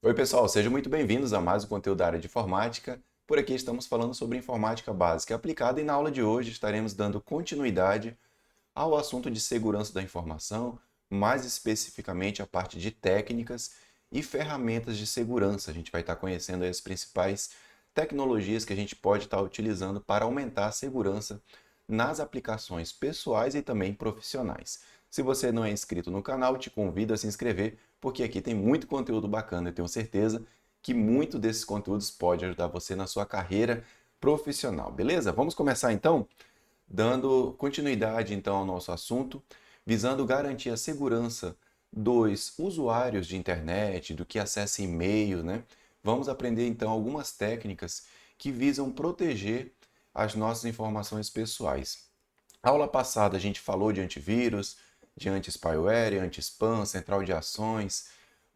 Oi, pessoal, sejam muito bem-vindos a mais um conteúdo da área de informática. Por aqui estamos falando sobre informática básica e aplicada e na aula de hoje estaremos dando continuidade ao assunto de segurança da informação, mais especificamente a parte de técnicas e ferramentas de segurança. A gente vai estar conhecendo aí as principais tecnologias que a gente pode estar utilizando para aumentar a segurança nas aplicações pessoais e também profissionais. Se você não é inscrito no canal, te convido a se inscrever, porque aqui tem muito conteúdo bacana. Eu tenho certeza que muito desses conteúdos pode ajudar você na sua carreira profissional, beleza? Vamos começar então? Dando continuidade então ao nosso assunto, visando garantir a segurança dos usuários de internet, do que acessa e-mail, né? Vamos aprender então algumas técnicas que visam proteger as nossas informações pessoais. A aula passada a gente falou de antivírus, de anti-spyware, anti-spam, central de ações,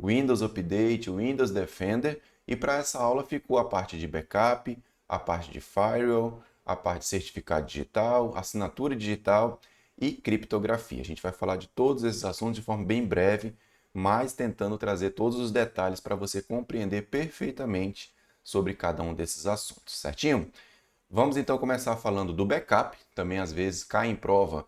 Windows Update, Windows Defender, e para essa aula ficou a parte de backup, a parte de firewall, a parte de certificado digital, assinatura digital e criptografia. A gente vai falar de todos esses assuntos de forma bem breve, mas tentando trazer todos os detalhes para você compreender perfeitamente sobre cada um desses assuntos, certinho? Vamos então começar falando do backup, também às vezes cai em prova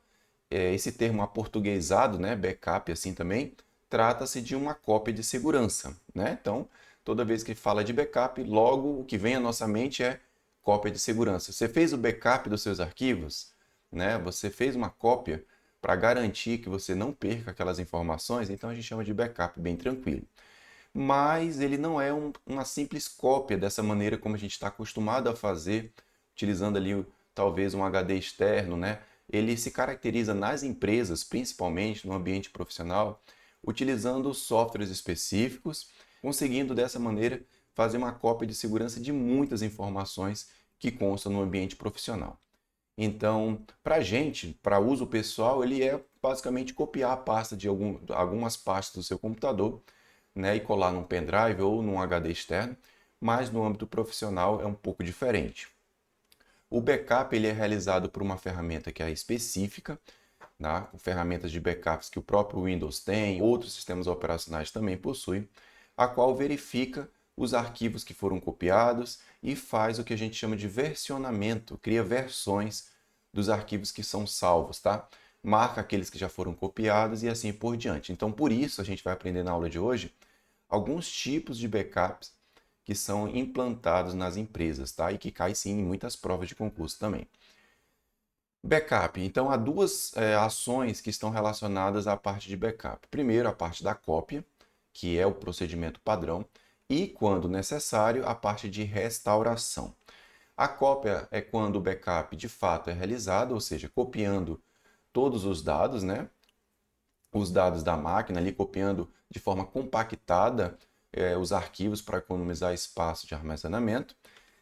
esse termo aportuguesado, né, backup assim também, trata-se de uma cópia de segurança, né? Então, toda vez que fala de backup, logo o que vem à nossa mente é cópia de segurança. Você fez o backup dos seus arquivos, né? Você fez uma cópia para garantir que você não perca aquelas informações, então a gente chama de backup bem tranquilo. Mas ele não é uma simples cópia dessa maneira como a gente está acostumado a fazer, utilizando ali talvez um HD externo, né? Ele se caracteriza nas empresas, principalmente no ambiente profissional, utilizando softwares específicos, conseguindo dessa maneira fazer uma cópia de segurança de muitas informações que constam no ambiente profissional. Então, para a gente, para uso pessoal, ele é basicamente copiar a pasta de algumas pastas do seu computador, né, e colar num pendrive ou num HD externo, mas no âmbito profissional é um pouco diferente. O backup ele é realizado por uma ferramenta que é específica, né, com ferramentas de backups que o próprio Windows tem, outros sistemas operacionais também possuem, a qual verifica os arquivos que foram copiados e faz o que a gente chama de versionamento, cria versões dos arquivos que são salvos, tá? Marca aqueles que já foram copiados e assim por diante. Então, por isso, a gente vai aprender na aula de hoje alguns tipos de backups que são implantados nas empresas, tá? E que cai sim em muitas provas de concurso também. Backup. Então, há duas ações que estão relacionadas à parte de backup. Primeiro, a parte da cópia, que é o procedimento padrão, e, quando necessário, a parte de restauração. A cópia é quando o backup de fato é realizado, ou seja, copiando todos os dados, né? Os dados da máquina ali, copiando de forma compactada os arquivos para economizar espaço de armazenamento.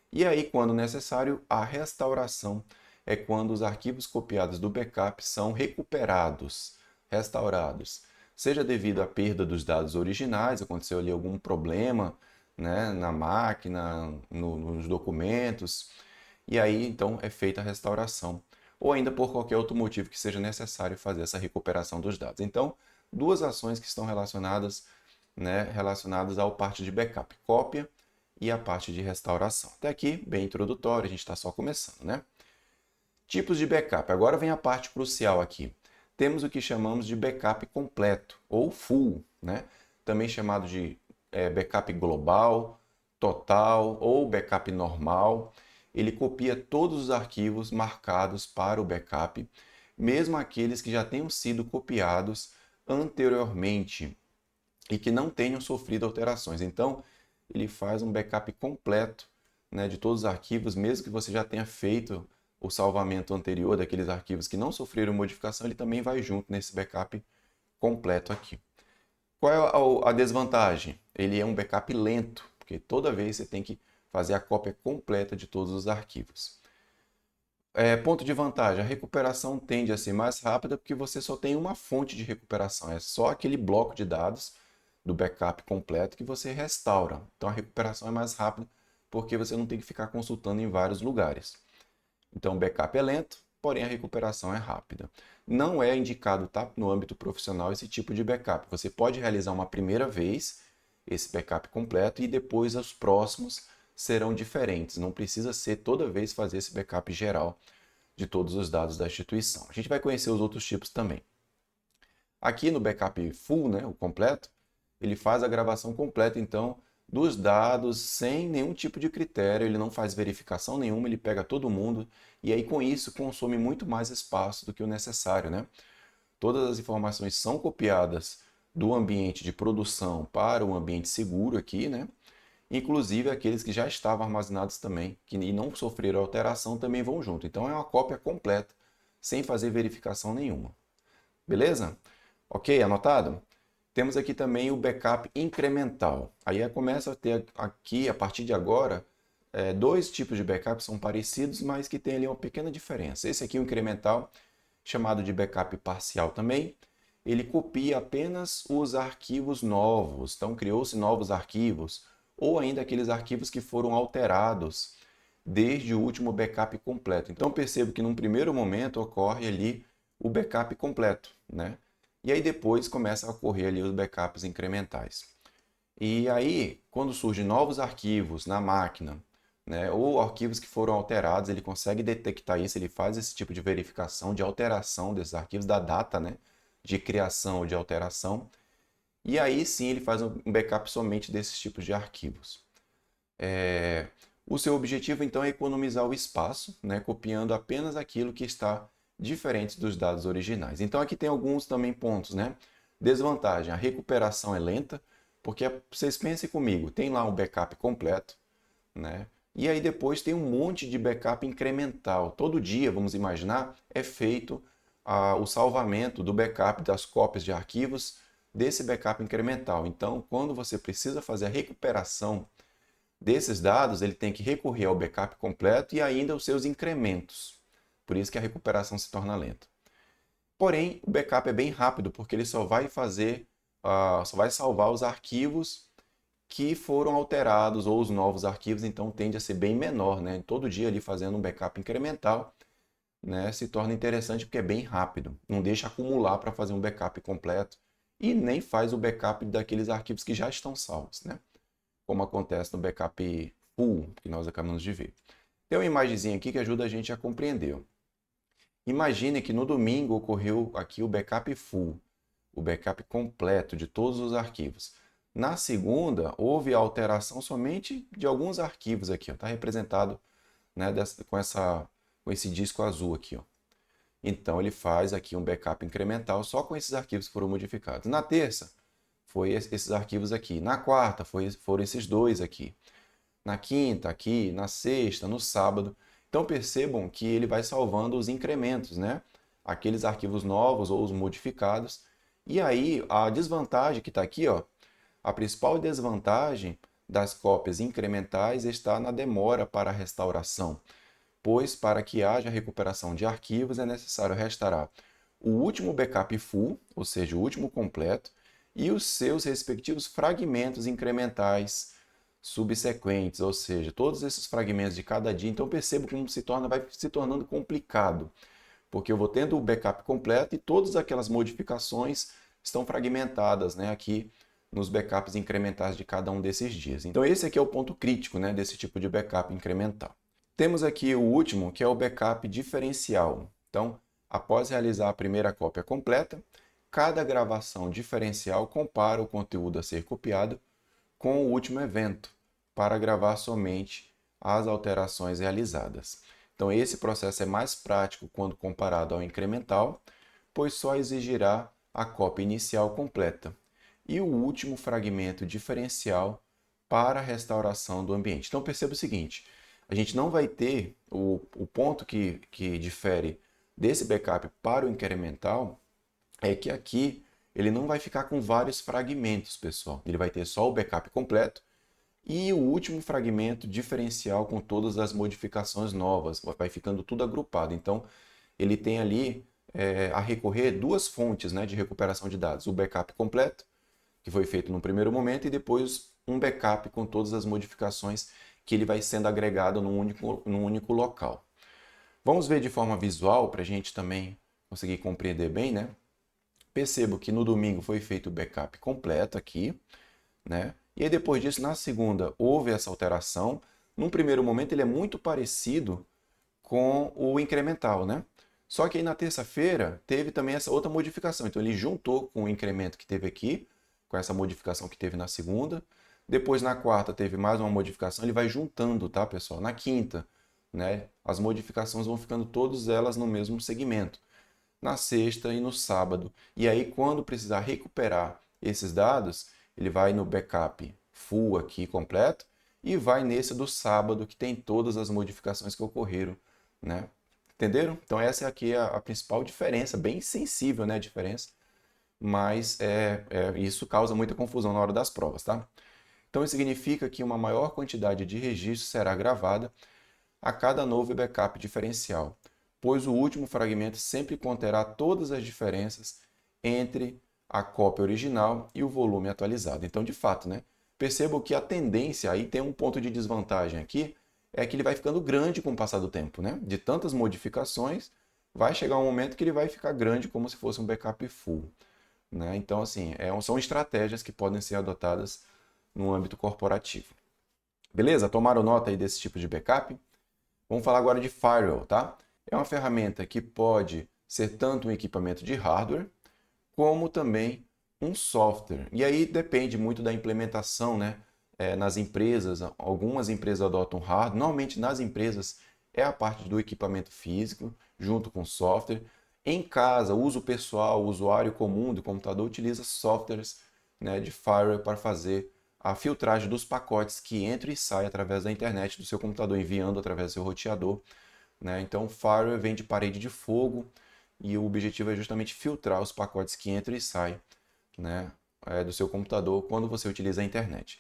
E aí, quando necessário, a restauração é quando os arquivos copiados do backup são recuperados, restaurados, seja devido à perda dos dados originais, aconteceu ali algum problema, né, na máquina, nos documentos, e aí então é feita a restauração, ou ainda por qualquer outro motivo que seja necessário fazer essa recuperação dos dados. Então, duas ações que estão relacionadas, né, relacionadas ao parte de backup, cópia e a parte de restauração. Até aqui, bem introdutório, a gente está só começando, né? Tipos de backup. Agora vem a parte crucial aqui. Temos o que chamamos de backup completo, ou full, né? Também chamado de backup global, total ou backup normal. Ele copia todos os arquivos marcados para o backup, mesmo aqueles que já tenham sido copiados anteriormente e que não tenham sofrido alterações. Então, ele faz um backup completo, né, de todos os arquivos, mesmo que você já tenha feito o salvamento anterior daqueles arquivos que não sofreram modificação, ele também vai junto nesse backup completo aqui. Qual é a desvantagem? Ele é um backup lento, porque toda vez você tem que fazer a cópia completa de todos os arquivos. Ponto de vantagem, a recuperação tende a ser mais rápida porque você só tem uma fonte de recuperação, é só aquele bloco de dados do backup completo que você restaura. Então a recuperação é mais rápida porque você não tem que ficar consultando em vários lugares. Então o backup é lento, porém a recuperação é rápida. Não é indicado, tá, no âmbito profissional esse tipo de backup. Você pode realizar uma primeira vez esse backup completo e depois os próximos serão diferentes. Não precisa ser toda vez fazer esse backup geral de todos os dados da instituição. A gente vai conhecer os outros tipos também. Aqui no backup full, né, o completo, ele faz a gravação completa, então, dos dados sem nenhum tipo de critério, ele não faz verificação nenhuma, ele pega todo mundo e aí com isso consome muito mais espaço do que o necessário, né? Todas as informações são copiadas do ambiente de produção para um ambiente seguro aqui, né? Inclusive aqueles que já estavam armazenados também, que não sofreram alteração, também vão junto. Então é uma cópia completa, sem fazer verificação nenhuma. Beleza? Ok, anotado? Temos aqui também o backup incremental. Aí começa a ter aqui, a partir de agora, dois tipos de backup são parecidos, mas que tem ali uma pequena diferença. Esse aqui, o incremental, chamado de backup parcial também, ele copia apenas os arquivos novos. Então, criou-se novos arquivos, ou ainda aqueles arquivos que foram alterados desde o último backup completo. Então, percebo que num primeiro momento ocorre ali o backup completo, né? E aí depois começa a ocorrer ali os backups incrementais. E aí, quando surgem novos arquivos na máquina, né, ou arquivos que foram alterados, ele consegue detectar isso, ele faz esse tipo de verificação de alteração desses arquivos, da data, né, de criação ou de alteração. E aí sim ele faz um backup somente desses tipos de arquivos. O seu objetivo então é economizar o espaço, né, copiando apenas aquilo que está diferente dos dados originais. Então aqui tem alguns também pontos, né? Desvantagem, a recuperação é lenta, porque vocês pensem comigo, tem lá um backup completo, né? E aí depois tem um monte de backup incremental. Todo dia, vamos imaginar, é feito o salvamento do backup das cópias de arquivos desse backup incremental. Então, quando você precisa fazer a recuperação desses dados, ele tem que recorrer ao backup completo e ainda os seus incrementos. Por isso que a recuperação se torna lenta. Porém, o backup é bem rápido, porque ele só vai só vai salvar os arquivos que foram alterados ou os novos arquivos, então tende a ser bem menor, né? Todo dia ali fazendo um backup incremental, né, se torna interessante porque é bem rápido. Não deixa acumular para fazer um backup completo e nem faz o backup daqueles arquivos que já estão salvos, né? Como acontece no backup full, que nós acabamos de ver. Tem uma imagenzinha aqui que ajuda a gente a compreender. Imagine que no domingo ocorreu aqui o backup full, o backup completo de todos os arquivos. Na segunda, houve a alteração somente de alguns arquivos aqui, está representado, né, com esse disco azul aqui. Ó. Então, ele faz aqui um backup incremental só com esses arquivos que foram modificados. Na terça, foi esses arquivos aqui. Na quarta, foram esses dois aqui. Na quinta, aqui. Na sexta, no sábado. Então, percebam que ele vai salvando os incrementos, né? Aqueles arquivos novos ou os modificados. E aí, a desvantagem que está aqui, ó, a principal desvantagem das cópias incrementais está na demora para a restauração, pois para que haja recuperação de arquivos é necessário restaurar o último backup full, ou seja, o último completo, e os seus respectivos fragmentos incrementais subsequentes, ou seja, todos esses fragmentos de cada dia. Então percebo como vai se tornando complicado, porque eu vou tendo o backup completo e todas aquelas modificações estão fragmentadas, né, aqui nos backups incrementais de cada um desses dias. Então esse aqui é o ponto crítico, né, desse tipo de backup incremental. Temos aqui o último, que é o backup diferencial. Então, após realizar a primeira cópia completa, cada gravação diferencial compara o conteúdo a ser copiado com o último evento, para gravar somente as alterações realizadas. Então, esse processo é mais prático quando comparado ao incremental, pois só exigirá a cópia inicial completa e o último fragmento diferencial para a restauração do ambiente. Então, perceba o seguinte, a gente não vai ter o ponto que difere desse backup para o incremental é que aqui ele não vai ficar com vários fragmentos, pessoal. Ele vai ter só o backup completo e o último fragmento diferencial com todas as modificações novas. Vai ficando tudo agrupado. Então, ele tem ali a recorrer duas fontes, né, de recuperação de dados. O backup completo, que foi feito no primeiro momento, e depois um backup com todas as modificações que ele vai sendo agregado num único local. Vamos ver de forma visual para a gente também conseguir compreender bem, né? Percebo que no domingo foi feito o backup completo aqui, né? E aí depois disso, na segunda, houve essa alteração. Num primeiro momento, ele é muito parecido com o incremental, né? Só que aí na terça-feira teve também essa outra modificação. Então ele juntou com o incremento que teve aqui, com essa modificação que teve na segunda. Depois na quarta teve mais uma modificação, ele vai juntando, tá, pessoal? Na quinta, né, as modificações vão ficando todas elas no mesmo segmento. Na sexta e no sábado. E aí quando precisar recuperar esses dados, ele vai no backup full aqui completo e vai nesse do sábado que tem todas as modificações que ocorreram, né? Entenderam? Então essa aqui é a principal diferença, bem sensível, né, a diferença, mas isso causa muita confusão na hora das provas, tá? Então isso significa que uma maior quantidade de registros será gravada a cada novo backup diferencial, pois o último fragmento sempre conterá todas as diferenças entre a cópia original e o volume atualizado. Então, de fato, né? Percebo que a tendência, aí tem um ponto de desvantagem aqui, é que ele vai ficando grande com o passar do tempo, né? De tantas modificações, vai chegar um momento que ele vai ficar grande como se fosse um backup full, né? Então, assim, são estratégias que podem ser adotadas no âmbito corporativo. Beleza? Tomaram nota aí desse tipo de backup? Vamos falar agora de firewall, tá? É uma ferramenta que pode ser tanto um equipamento de hardware, como também um software. E aí depende muito da implementação, né? Nas empresas, algumas empresas adotam hardware. Normalmente nas empresas é a parte do equipamento físico, junto com software. Em casa, uso pessoal, o usuário comum do computador utiliza softwares, né, de firewall para fazer a filtragem dos pacotes que entram e saem através da internet do seu computador, enviando através do seu roteador, né? Então, o firewall vem de parede de fogo e o objetivo é justamente filtrar os pacotes que entram e saem, né, do seu computador quando você utiliza a internet.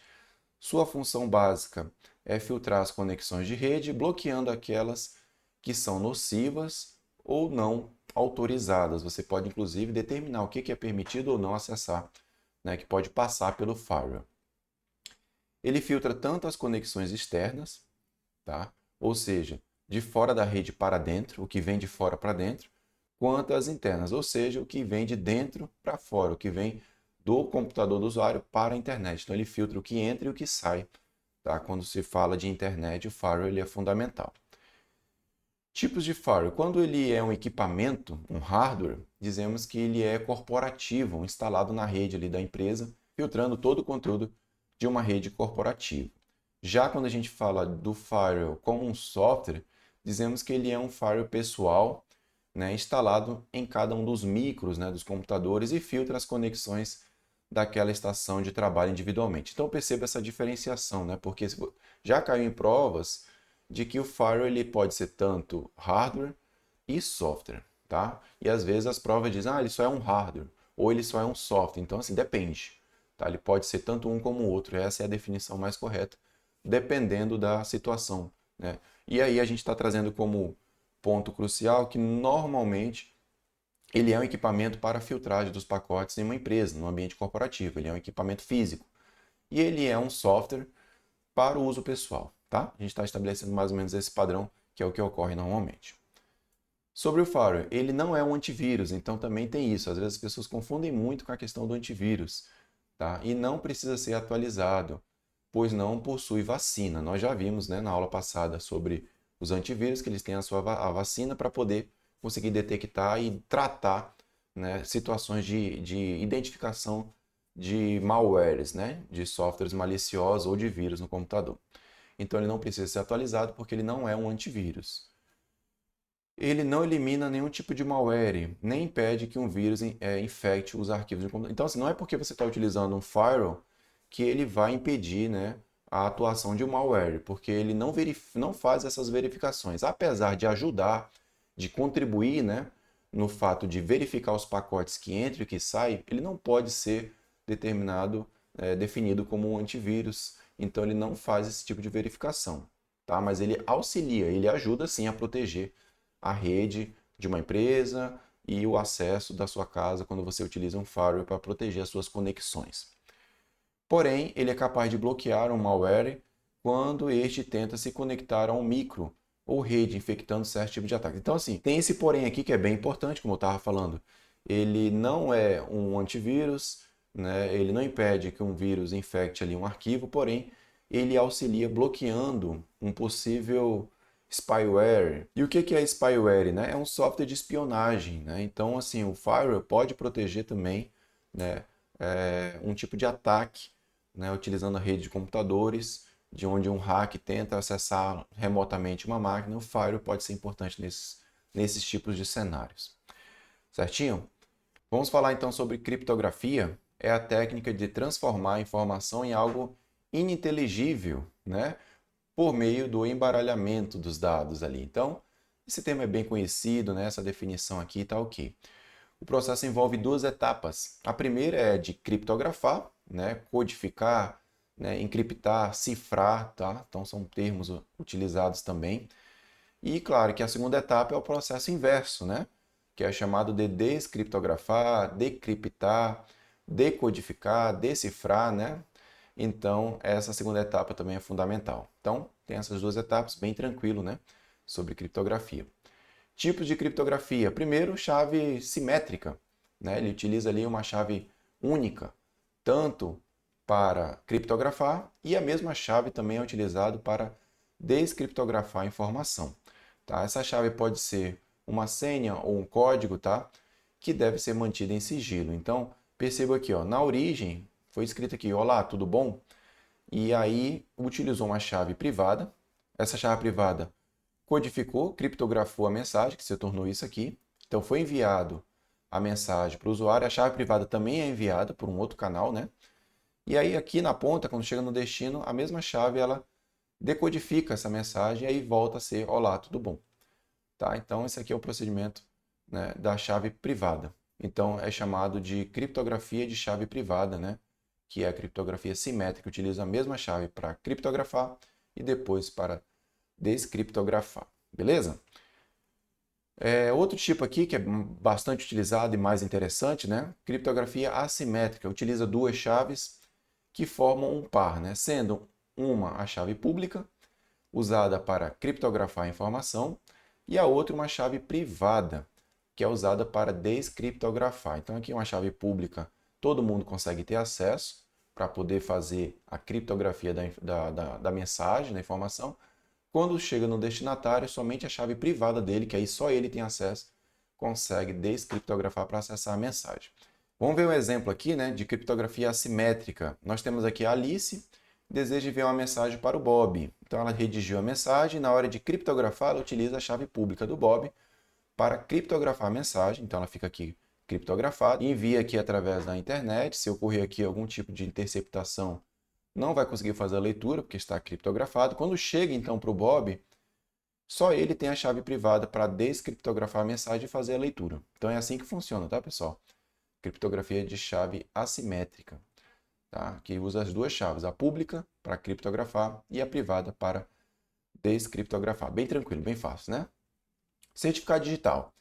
Sua função básica é filtrar as conexões de rede, bloqueando aquelas que são nocivas ou não autorizadas. Você pode, inclusive, determinar o que é permitido ou não acessar, né, que pode passar pelo firewall. Ele filtra tanto as conexões externas, tá? Ou seja, de fora da rede para dentro, o que vem de fora para dentro, quanto as internas, ou seja, o que vem de dentro para fora, o que vem do computador do usuário para a internet. Então ele filtra o que entra e o que sai, tá? Quando se fala de internet, o firewall ele é fundamental. Tipos de firewall. Quando ele é um equipamento, um hardware, dizemos que ele é corporativo, instalado na rede ali da empresa, filtrando todo o conteúdo de uma rede corporativa. Já quando a gente fala do firewall como um software, dizemos que ele é um firewall pessoal, né, instalado em cada um dos micros, né, dos computadores e filtra as conexões daquela estação de trabalho individualmente. Então perceba essa diferenciação, né, porque já caiu em provas de que o firewall ele pode ser tanto hardware e software, tá? E às vezes as provas dizem, ele só é um hardware ou ele só é um software. Então assim, depende, tá? Ele pode ser tanto um como o outro. Essa é a definição mais correta, dependendo da situação, né? E aí a gente está trazendo como ponto crucial que normalmente ele é um equipamento para filtragem dos pacotes em uma empresa, no ambiente corporativo. Ele é um equipamento físico. E ele é um software para o uso pessoal, tá? A gente está estabelecendo mais ou menos esse padrão, que é o que ocorre normalmente. Sobre o firewall, ele não é um antivírus, então também tem isso. Às vezes as pessoas confundem muito com a questão do antivírus, tá? E não precisa ser atualizado, pois não possui vacina. Nós já vimos, né, na aula passada sobre os antivírus, que eles têm a vacina para poder conseguir detectar e tratar, né, situações de identificação de malwares, né, de softwares maliciosos ou de vírus no computador. Então ele não precisa ser atualizado porque ele não é um antivírus. Ele não elimina nenhum tipo de malware, nem impede que um vírus infecte os arquivos de computador. Então, assim, não é porque você está utilizando um firewall que ele vai impedir, né, a atuação de um malware, porque ele não faz essas verificações. Apesar de ajudar, de contribuir, né, no fato de verificar os pacotes que entram e que saem, ele não pode ser definido como um antivírus. Então, ele não faz esse tipo de verificação, tá? Mas ele auxilia, ele ajuda sim a proteger a rede de uma empresa e o acesso da sua casa quando você utiliza um firewall para proteger as suas conexões. Porém, ele é capaz de bloquear um malware quando este tenta se conectar a um micro ou rede, infectando certo tipo de ataque. Então, assim, tem esse porém aqui que é bem importante, como eu estava falando. Ele não é um antivírus, né? Ele não impede que um vírus infecte ali um arquivo, porém ele auxilia bloqueando um possível spyware. E o que é spyware, né? É um software de espionagem, né? Então, assim, o firewall pode proteger também, né, um tipo de ataque, né, utilizando a rede de computadores, de onde um hack tenta acessar remotamente uma máquina. O firewall pode ser importante nesses tipos de cenários. Certinho? Vamos falar então sobre criptografia. É a técnica de transformar a informação em algo ininteligível, né? Por meio do embaralhamento dos dados ali. Então, esse termo é bem conhecido, né? Essa definição aqui está ok. O processo envolve duas etapas. A primeira é de criptografar, né? Codificar, né? Encriptar, cifrar, tá? Então, são termos utilizados também. E claro que a segunda etapa é o processo inverso, né? Que é chamado de descriptografar, decriptar, decodificar, decifrar, né? Então, essa segunda etapa também é fundamental. Então, tem essas duas etapas, bem tranquilo, né? Sobre criptografia. Tipos de criptografia. Primeiro, chave simétrica, né? Ele utiliza ali uma chave única, tanto para criptografar e a mesma chave também é utilizada para descriptografar a informação. Tá? Essa chave pode ser uma senha ou um código, tá? Que deve ser mantida em sigilo. Então, perceba aqui, ó, na origem foi escrito aqui, olá, tudo bom? E aí utilizou uma chave privada. Essa chave privada codificou, criptografou a mensagem, que se tornou isso aqui. Então foi enviado a mensagem para o usuário. A chave privada também é enviada por um outro canal, né? E aí aqui na ponta, quando chega no destino, a mesma chave ela decodifica essa mensagem e aí volta a ser olá, tudo bom. Tá? Então esse aqui é o procedimento, né, da chave privada. Então é chamado de criptografia de chave privada, né? Que é a criptografia simétrica, utiliza a mesma chave para criptografar e depois para descriptografar. Beleza? Outro tipo aqui que é bastante utilizado e mais interessante, né? Criptografia assimétrica, utiliza duas chaves que formam um par, né? Sendo uma a chave pública, usada para criptografar a informação, e a outra uma chave privada, que é usada para descriptografar. Então aqui uma chave pública, todo mundo consegue ter acesso para poder fazer a criptografia da mensagem, da informação. Quando chega no destinatário, somente a chave privada dele, que aí só ele tem acesso, consegue descriptografar para acessar a mensagem. Vamos ver um exemplo aqui, né, de criptografia assimétrica. Nós temos aqui a Alice, deseja enviar uma mensagem para o Bob. Então ela redigiu a mensagem e na hora de criptografar ela utiliza a chave pública do Bob para criptografar a mensagem. Então ela fica aqui criptografada, envia aqui através da internet. Se ocorrer aqui algum tipo de interceptação, não vai conseguir fazer a leitura porque está criptografado. Quando chega então para o Bob, só ele tem a chave privada para descriptografar a mensagem e fazer a leitura. Então é assim que funciona, tá, pessoal? Criptografia de chave assimétrica, tá? Que usa as duas chaves, a pública para criptografar e a privada para descriptografar. Bem tranquilo, bem fácil, né? Certificado digital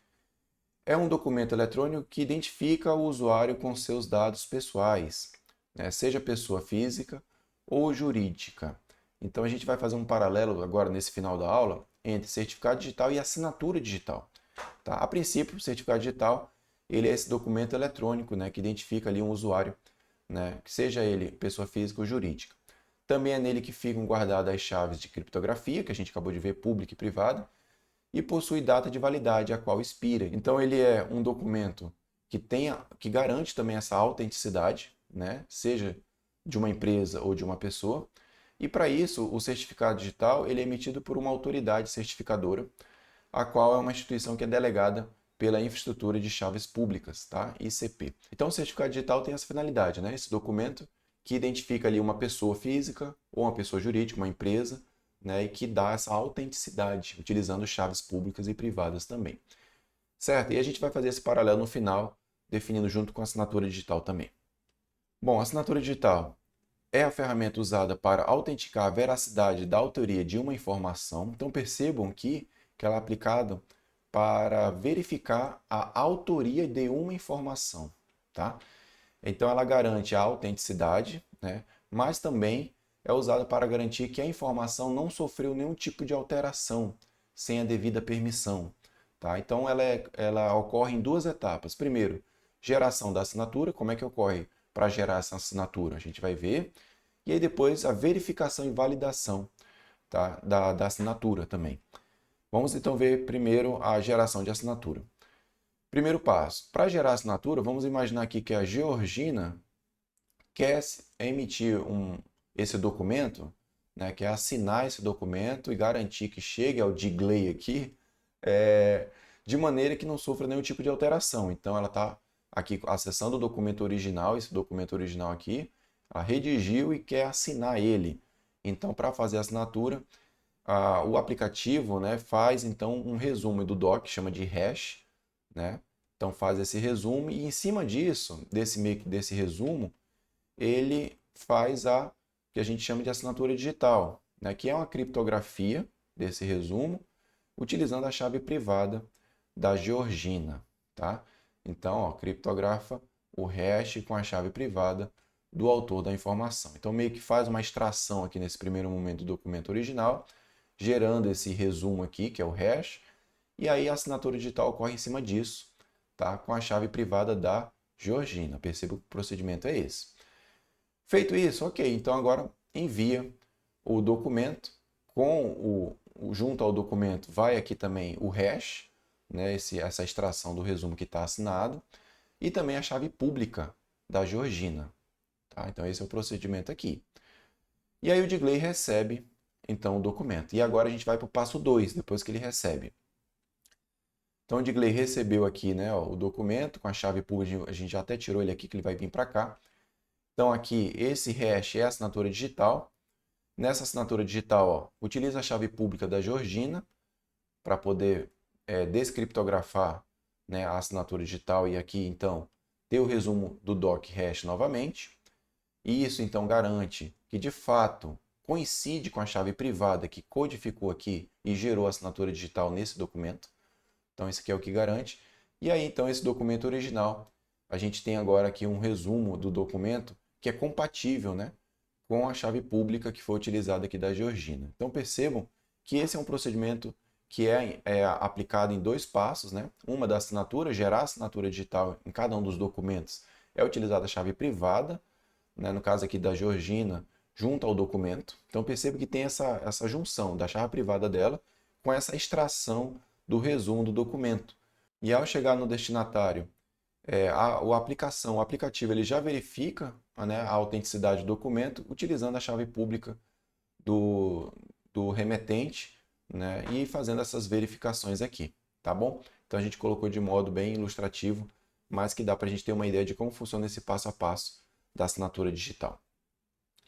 é um documento eletrônico que identifica o usuário com seus dados pessoais, né? Seja pessoa física ou jurídica. Então a gente vai fazer um paralelo agora nesse final da aula entre certificado digital e assinatura digital. Tá? A princípio, o certificado digital ele é esse documento eletrônico, né, que identifica ali um usuário, né, que seja ele pessoa física ou jurídica. Também é nele que ficam guardadas as chaves de criptografia, que a gente acabou de ver, pública e privada, e possui data de validade, a qual expira. Então ele é um documento que garante também essa autenticidade, né, seja de uma empresa ou de uma pessoa. E para isso, o certificado digital ele é emitido por uma autoridade certificadora, a qual é uma instituição que é delegada pela infraestrutura de chaves públicas, tá? ICP. Então, o certificado digital tem essa finalidade, né? Esse documento que identifica ali uma pessoa física ou uma pessoa jurídica, uma empresa, né? E que dá essa autenticidade, utilizando chaves públicas e privadas também. Certo? E a gente vai fazer esse paralelo no final, definindo junto com a assinatura digital também. Bom, a assinatura digital é a ferramenta usada para autenticar a veracidade da autoria de uma informação. Então percebam que ela é aplicada para verificar a autoria de uma informação, tá? Então ela garante a autenticidade, né? Mas também é usada para garantir que a informação não sofreu nenhum tipo de alteração sem a devida permissão, tá? Então ela ocorre em duas etapas. Primeiro, geração da assinatura. Como é que ocorre? para gerar essa assinatura? A gente vai ver. E aí depois a verificação e validação, tá? da assinatura também. Vamos então ver primeiro a geração de assinatura. Primeiro passo, para gerar assinatura, vamos imaginar aqui que a Georgina quer emitir esse documento, né, quer assinar esse documento e garantir que chegue ao Digley aqui, de maneira que não sofra nenhum tipo de alteração. Então ela está aqui acessando o documento original, esse documento original aqui, ela redigiu e quer assinar ele. Então, para fazer a assinatura, o aplicativo, né, faz então um resumo do doc, chama de hash, né? Então faz esse resumo e em cima disso, desse resumo, ele faz a que a gente chama de assinatura digital, né, que é uma criptografia desse resumo, utilizando a chave privada da Georgina, tá? Então, ó, criptografa o hash com a chave privada do autor da informação. Então, meio que faz uma extração aqui nesse primeiro momento do documento original, gerando esse resumo aqui, que é o hash, e aí a assinatura digital ocorre em cima disso, tá? Com a chave privada da Georgina. Perceba que o procedimento é esse. Feito isso, ok, então agora envia o documento, junto ao documento vai aqui também o hash, né, essa extração do resumo que está assinado, e também a chave pública da Georgina. Tá? Então esse é o procedimento aqui. E aí o Digley recebe então o documento. E agora a gente vai para o passo 2, depois que ele recebe. Então o Digley recebeu aqui, né, ó, o documento com a chave pública, a gente já até tirou ele aqui que ele vai vir para cá. Então aqui esse hash é a assinatura digital. Nessa assinatura digital, ó, utiliza a chave pública da Georgina para poder descriptografar, né, a assinatura digital e aqui então ter o resumo do doc hash novamente. E isso então garante que de fato coincide com a chave privada que codificou aqui e gerou a assinatura digital nesse documento. Então isso aqui é o que garante. E aí então esse documento original, a gente tem agora aqui um resumo do documento que é compatível, né, com a chave pública que foi utilizada aqui da Georgina. Então percebam que esse é um procedimento que é aplicado em 2 passos, né? Uma da assinatura, gerar a assinatura digital em cada um dos documentos, é utilizada a chave privada, né? No caso aqui da Georgina, junto ao documento. Então perceba que tem essa junção da chave privada dela com essa extração do resumo do documento. E ao chegar no destinatário, o aplicativo ele já verifica, né, a autenticidade do documento utilizando a chave pública do remetente, né, e fazendo essas verificações aqui, tá bom? Então a gente colocou de modo bem ilustrativo, mas que dá para a gente ter uma ideia de como funciona esse passo a passo da assinatura digital.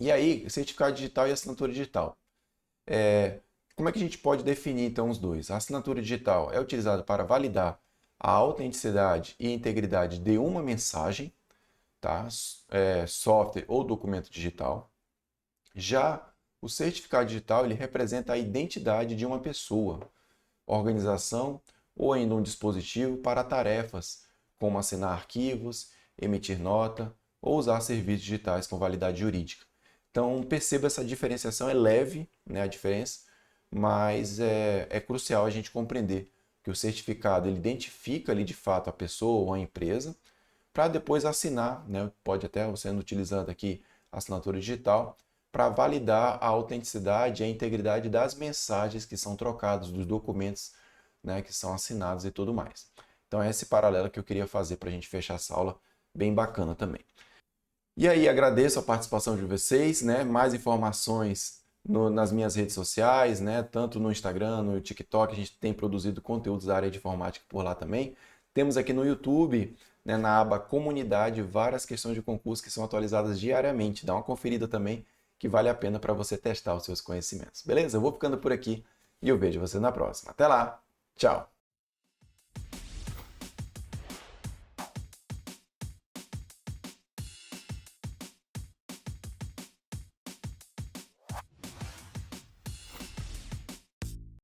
E aí, certificado digital e assinatura digital. Como é que a gente pode definir então os dois? A assinatura digital é utilizada para validar a autenticidade e integridade de uma mensagem, tá? Software ou documento digital. Já o certificado digital ele representa a identidade de uma pessoa, organização ou ainda um dispositivo para tarefas como assinar arquivos, emitir nota ou usar serviços digitais com validade jurídica. Então perceba essa diferenciação, é leve, né, a diferença, mas é crucial a gente compreender que o certificado ele identifica ali de fato a pessoa ou a empresa para depois assinar, né, pode até sendo utilizando aqui a assinatura digital, para validar a autenticidade e a integridade das mensagens que são trocadas, dos documentos, né, que são assinados e tudo mais. Então é esse paralelo que eu queria fazer para a gente fechar essa aula, bem bacana também. E aí agradeço a participação de vocês, né, mais informações nas minhas redes sociais, né, tanto no Instagram, no TikTok, a gente tem produzido conteúdos da área de informática por lá também. Temos aqui no YouTube, né, na aba Comunidade, várias questões de concurso que são atualizadas diariamente. Dá uma conferida também, que vale a pena para você testar os seus conhecimentos. Beleza? Eu vou ficando por aqui e eu vejo você na próxima. Até lá! Tchau!